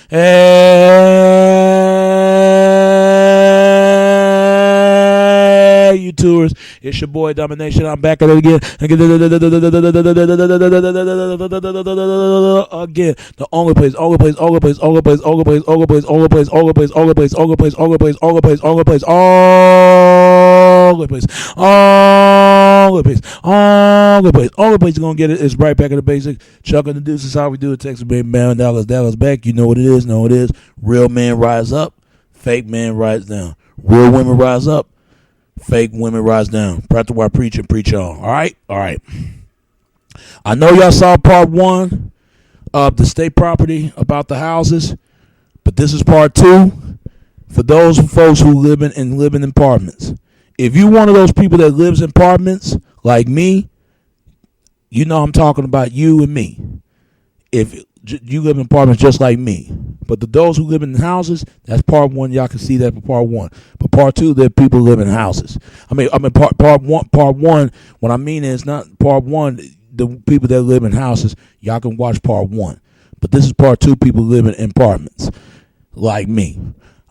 Hey, you tourists. It's your boy Domination. I'm back at it again. Again, the only place, only place you're gonna get it is right back at the basics. Chuck and the Deuce is how we do it. Texas baby man, Dallas back. You know what it is. Know what it is. Real men rise up, fake men rise down. Real women rise up, fake women rise down. Practice while preach and preach on. All right. I know y'all saw part 1 of the state property about the houses, but this is part 2 for those folks who live in apartments. If you one of those people that lives in apartments like me, you know I'm talking about you and me. If you live in apartments just like me, but those who live in houses, that's part 1. Y'all can see that for part 1. But part 2, there are people who live in houses. I mean part one. What I mean is not part 1. The people that live in houses, y'all can watch part 1. But this is part 2. People living in apartments like me.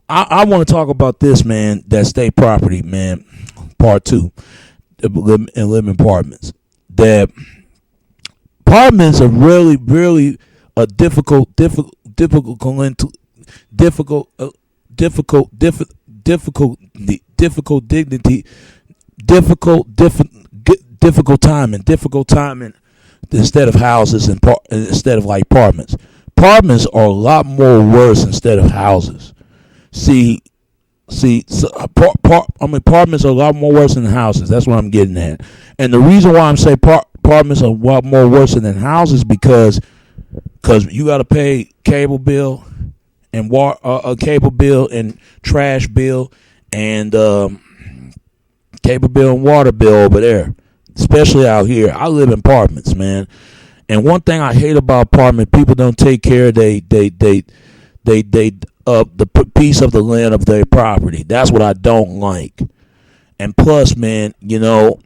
I want to talk about this, man. That state property, man. Part 2, live in apartments. That apartments are really, really a difficult dignity, difficult timing instead of houses and instead of like apartments. Apartments are a lot more worse instead of houses. Apartments are a lot more worse than houses. That's what I'm getting at. And the reason why I'm saying apartments are a lot more worse than houses because you got to pay cable bill and cable bill and trash bill and cable bill and water bill over there, especially out here. I live in apartments, man. And one thing I hate about apartments, people don't take care of the piece of the land of their property. That's what I don't like. And plus, man, you know,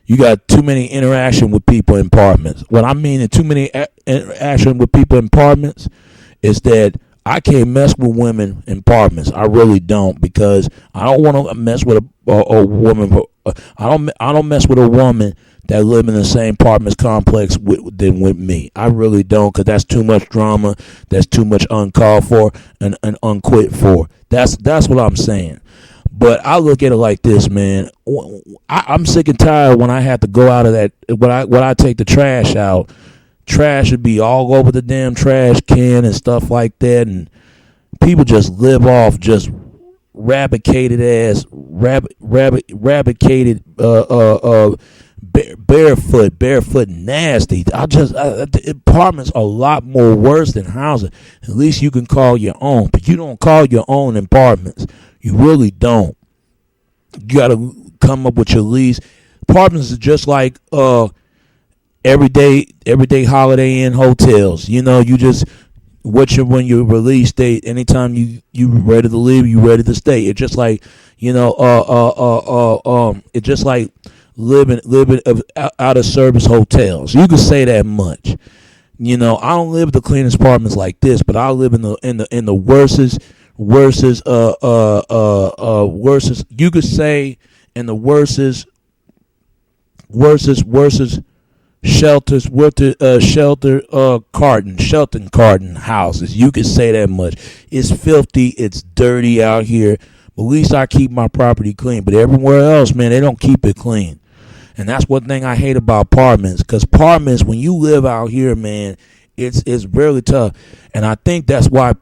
you got too many interaction with people in apartments. What I mean in too many interaction with people in apartments is that I can't mess with women in apartments. I really don't, because I don't want to mess with a woman. I don't mess with a woman that live in the same apartment complex than with me. I really don't, because that's too much drama. That's too much uncalled for and unquit for. That's what I'm saying. But I look at it like this, man. I'm sick and tired when I have to go out of that. When I take the trash out, trash would be all over the damn trash can and stuff like that, and people just live off just eradicated barefoot nasty. Apartments are a lot more worse than housing. At least you can call your own, but you don't call your own in apartments. You really don't. You got to come up with your lease. Apartments are just like everyday Holiday Inn hotels. You know, you just when your release date. Anytime you ready to leave, you ready to stay. It's just like, you know, it's just like living out of service hotels. You can say that much. You know, I don't live the cleanest apartments like this, but I live in the worstest. You could say in the worstest shelters, Shelton carton houses. You could say that much. It's filthy, it's dirty out here. But at least I keep my property clean. But everywhere else, man, they don't keep it clean. And that's one thing I hate about apartments. Because apartments, when you live out here, man, it's really tough. And I think that's why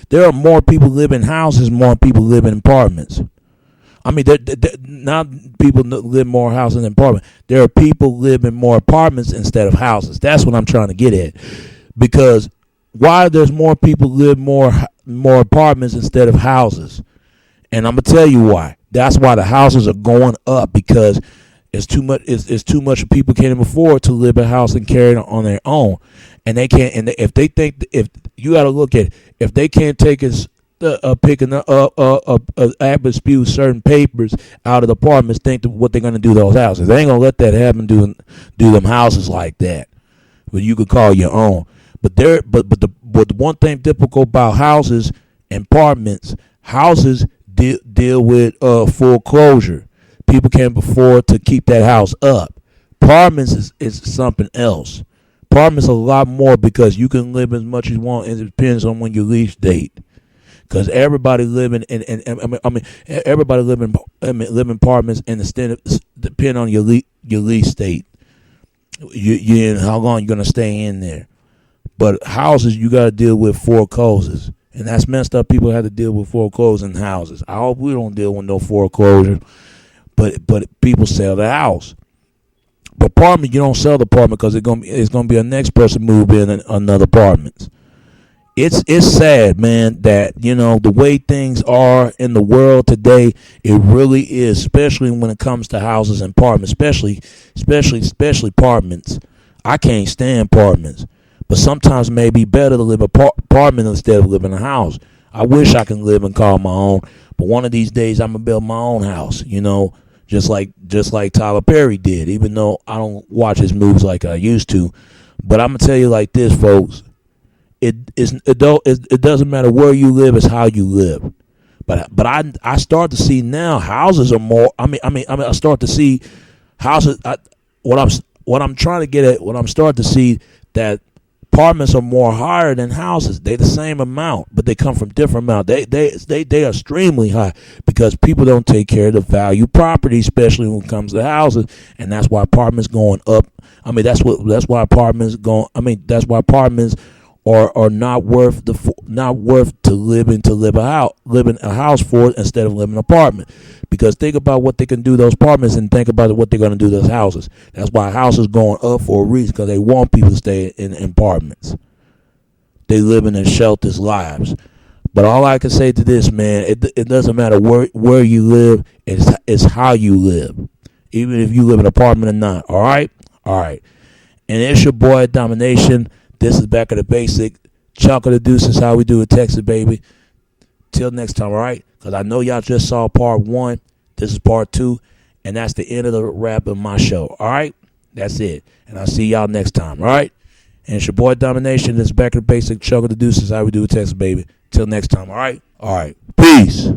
there are more people live in houses, more people live in apartments. I mean, not people live more houses than apartments. There are people live in more apartments instead of houses. That's what I'm trying to get at. Because why there's more people live more apartments instead of houses. And I'm gonna tell you why. That's why the houses are going up, because it's too much. It's too much people can't afford to live in a house and carry it on their own, and they can't. And if they think, if you got to look at it, if they can't take us picking spew certain papers out of the apartments, think what they're gonna do to those houses. They ain't gonna let that happen. Do them houses like that, but you could call your own. But But the one thing typical about houses and apartments, houses deal with foreclosure. People can't afford to keep that house up. Apartments is something else. Apartments a lot more because you can live as much as you want. And it depends on when your lease date. Because everybody living everybody living living apartments and depend on your lease date. You and how long you're gonna stay in there. But houses, you got to deal with foreclosures, and that's messed up. People have to deal with foreclosing houses. I hope we don't deal with no foreclosure, but people sell the house. But apartment, you don't sell the apartment because it's gonna be a next person move in another apartment. It's sad, man, that the way things are in the world today. It really is, especially when it comes to houses and apartments, especially apartments. I can't stand apartments, but sometimes it may be better to live in an apartment instead of living in a house. I wish I can live and call my own, but one of these days I'm gonna build my own house. Just like Tyler Perry did. Even though I don't watch his movies like I used to, but I'm gonna tell you like this, folks. It doesn't matter where you live; it's how you live. But I start to see now houses are more. I start to see houses. What I'm trying to get at. What I'm starting to see that apartments are more higher than houses. They're the same amount, but they come from different amount. They are extremely high because people don't take care of the value property, especially when it comes to houses, and that's why apartments going up. That's why apartments going. That's why apartments are not worth to live in a house for instead of living in an apartment. Because think about what they can do those apartments and think about what they're going to do those houses. That's why houses going up for a reason, because they want people to stay in apartments. They living in shelters lives. But all I can say to this, man, it doesn't matter where you live, it's how you live. Even if you live in an apartment or not. All right. And it's your boy Domination. This is Back of the Basic. Chunk of the Deuces, how we do it, Texas, baby. Till next time, all right? Because I know y'all just saw part 1. This is part 2. And that's the end of the wrap of my show, all right? That's it. And I'll see y'all next time, all right? And it's your boy Domination. This is Back of the Basic. Chunk of the Deuces, how we do it, Texas, baby. Till next time, all right? All right. Peace.